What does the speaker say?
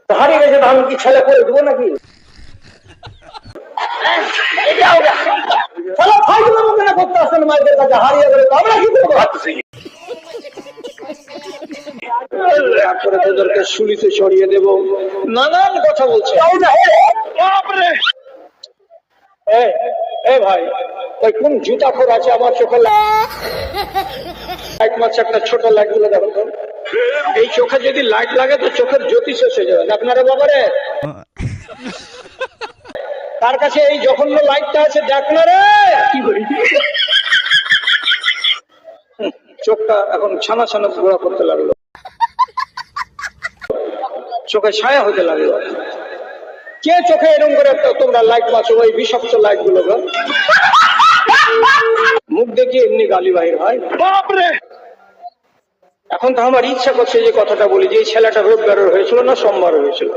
হারিয়ে গেছে, আমি কি ছেলে করে দেবো নাকি? করতে আসেন মায়েদের কাছে, হারিয়ে গেলে তো আমরা কি করবো? তাদেরকে শুলিতে ছড়িয়ে দেবো, নানান কথা বলছে। ভাই ওই কোন জুতা খোর আছে আমার চোখে লাইট মারছে, একটা ছোট লাইট গুলো দেখো তো। এই চোখে যদি লাইট লাগে তো চোখের জ্যোতি শেষ হয়ে যাবে। আপনারা বাবারে তার কাছে এই জঘন্য লাইটটা আছে, দেখ না রে। চোখটা এখন ছানা ছানা ঘোরা করতে লাগলো, চোখে ছায়া হতে লাগলো। কে চোখে এরকম করে তোমরা লাইট মারছো, ওই বিষাক্ত লাইট গুলো? মুখ দেখিয়ে এমনি গালি বাহির হয়। বাপরে! এখন তো আমার ইচ্ছা করছে যে কথাটা বলি, যে এই ছেলেটা রোববার হয়েছিল না সোমবার হয়েছিল।